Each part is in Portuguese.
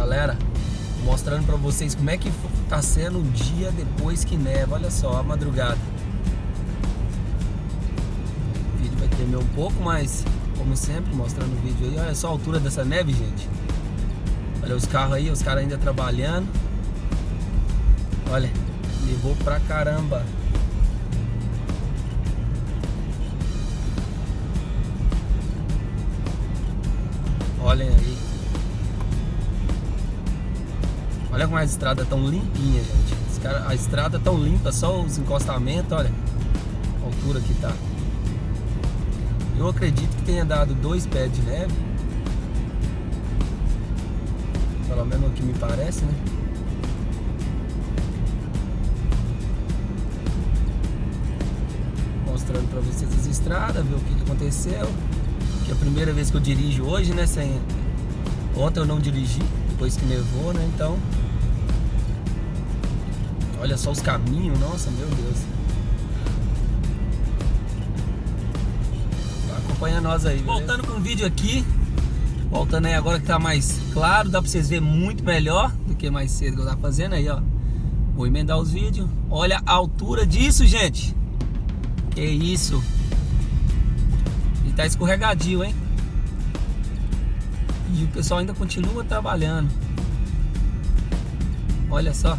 galera, mostrando pra vocês como é que tá sendo o dia depois que neva. Olha só a madrugada. O vídeo vai tremer um pouco, mas como sempre, mostrando o vídeo aí. Olha só a altura dessa neve, gente. Olha os carros aí, os caras ainda trabalhando. Olha, levou pra caramba. Olhem aí. Olha como a estrada tão limpinha, gente. A estrada tão limpa, só os encostamentos, olha a altura que tá. Eu acredito que tenha dado 2 pés de neve. Pelo menos o que me parece, né? Mostrando pra vocês as estradas, ver o que aconteceu. Que é a primeira vez que eu dirijo hoje, né? Ontem eu não dirigi, depois que nevou, né? Então, olha só os caminhos, nossa, meu Deus. Acompanha nós aí, beleza? Voltando com o vídeo aqui. Voltando aí agora que tá mais claro. Dá pra vocês verem muito melhor do que mais cedo que eu tava fazendo aí, ó. Vou emendar os vídeos. Olha a altura disso, gente. Que isso. E tá escorregadio, hein? E o pessoal ainda continua trabalhando. Olha só.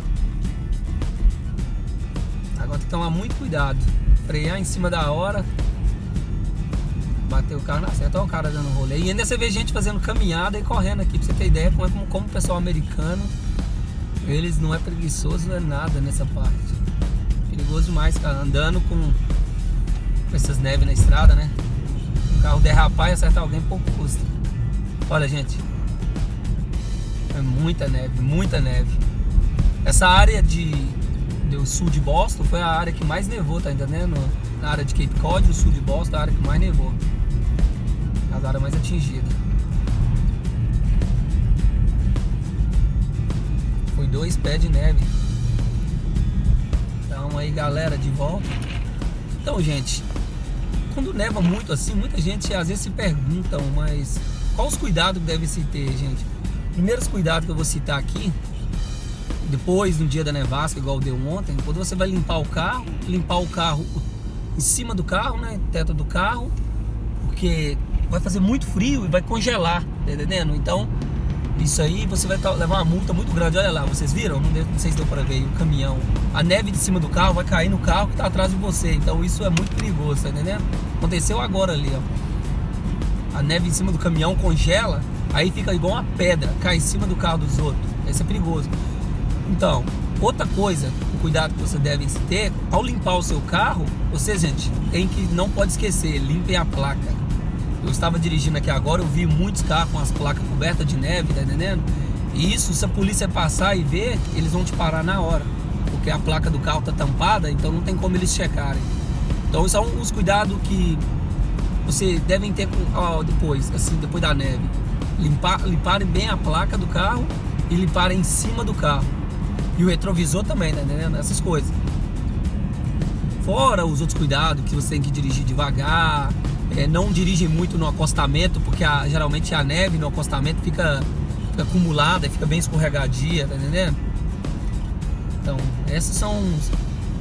Agora tem que tomar muito cuidado. Frear em cima da hora. Bater o carro na seta. Olha o cara dando rolê. E ainda você vê gente fazendo caminhada e correndo aqui. Pra você ter ideia como o pessoal americano, eles não é preguiçoso, não é nada nessa parte. Perigoso demais, cara. Andando com essas neves na estrada, né? O carro derrapar e acertar alguém pouco custa. Olha, gente. É muita neve, muita neve. Essa área do sul de Boston foi a área que mais nevou, tá entendendo? Na área de Cape Cod, o sul de Boston, a área que mais nevou. As áreas mais atingidas. Foi 2 pés de neve. Então aí, galera, de volta. Então, gente, quando neva muito assim, muita gente às vezes se perguntam, mas quais os cuidados que deve se ter, gente? Primeiros cuidados que eu vou citar aqui, depois no dia da nevasca, igual deu ontem, quando você vai limpar o carro em cima do carro, né, teto do carro, porque vai fazer muito frio e vai congelar, tá entendendo? Então, isso aí você vai levar uma multa muito grande. Olha lá, vocês viram? Não sei se deu para ver o caminhão. A neve de cima do carro vai cair no carro que tá atrás de você. Então isso é muito perigoso, tá entendendo? Aconteceu agora ali, ó. A neve em cima do caminhão congela, aí fica igual uma pedra, cai em cima do carro dos outros. Isso é perigoso. Então, outra coisa, o cuidado que você deve ter, ao limpar o seu carro, você, gente, não pode esquecer, limpem a placa. Eu estava dirigindo aqui agora, eu vi muitos carros com as placas cobertas de neve, tá entendendo? E isso, se a polícia passar e ver, eles vão te parar na hora, porque a placa do carro tá tampada, então não tem como eles checarem. Então, são os cuidados que você devem ter depois da neve. Limparem bem a placa do carro e limparem em cima do carro. E o retrovisor também, tá entendendo? Essas coisas. Fora os outros cuidados, que você tem que dirigir devagar. Não dirige muito no acostamento, porque geralmente a neve no acostamento fica acumulada, fica bem escorregadia, tá entendendo? Então, essas são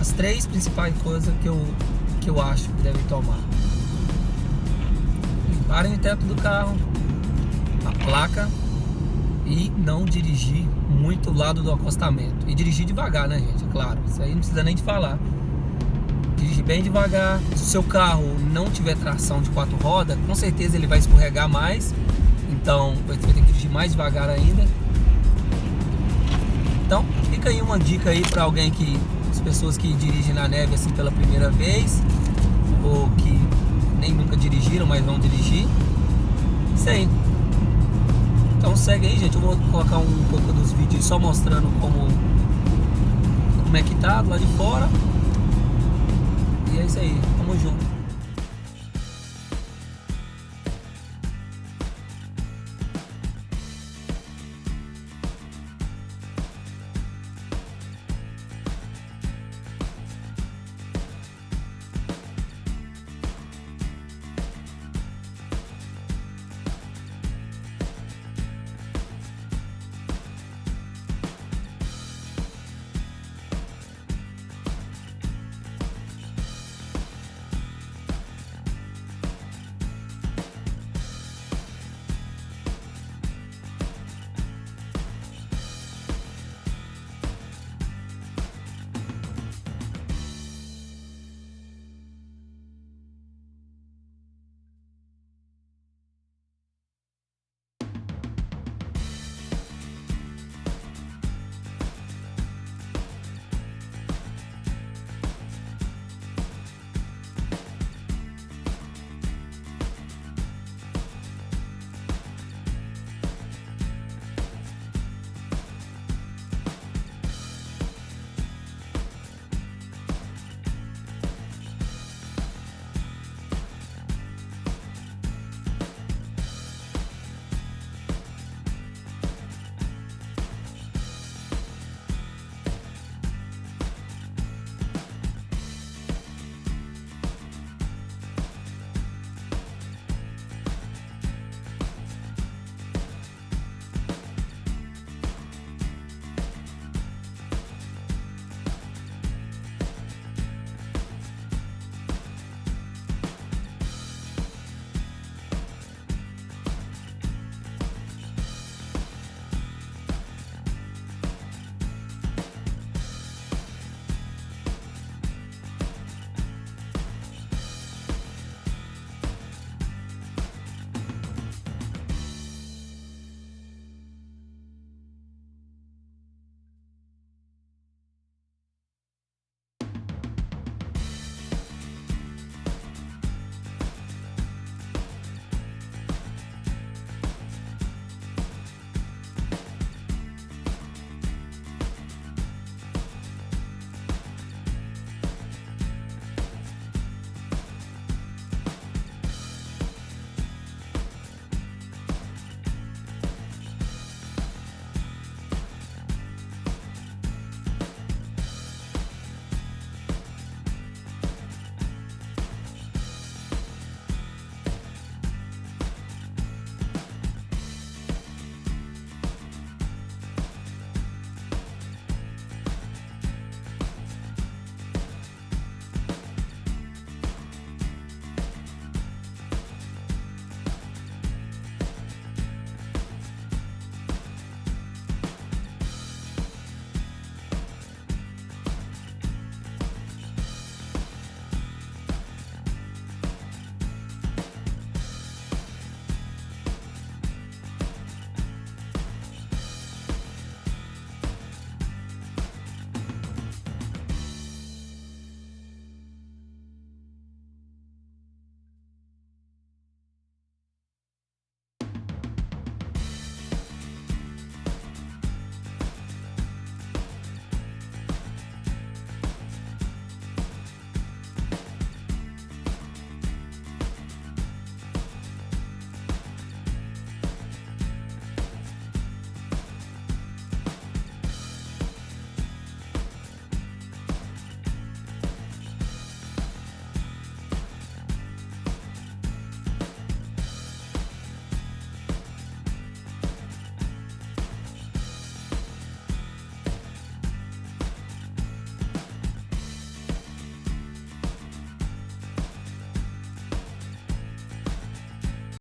as 3 principais coisas que eu acho que devem tomar. Limparem o teto do carro, a placa, e não dirigir muito do lado do acostamento. E dirigir devagar, né, gente? É claro, isso aí não precisa nem de falar. Dirige bem devagar. Se o seu carro não tiver tração de 4 rodas, com certeza ele vai escorregar mais. Então você vai ter que dirigir mais devagar ainda. Então fica aí uma dica aí para alguém as pessoas que dirigem na neve assim pela primeira vez, ou que nem nunca dirigiram, mas vão dirigir. Isso aí. Então segue aí, gente. Eu vou colocar um pouco dos vídeos só mostrando como é que tá do lado de fora. E é isso aí, tamo junto.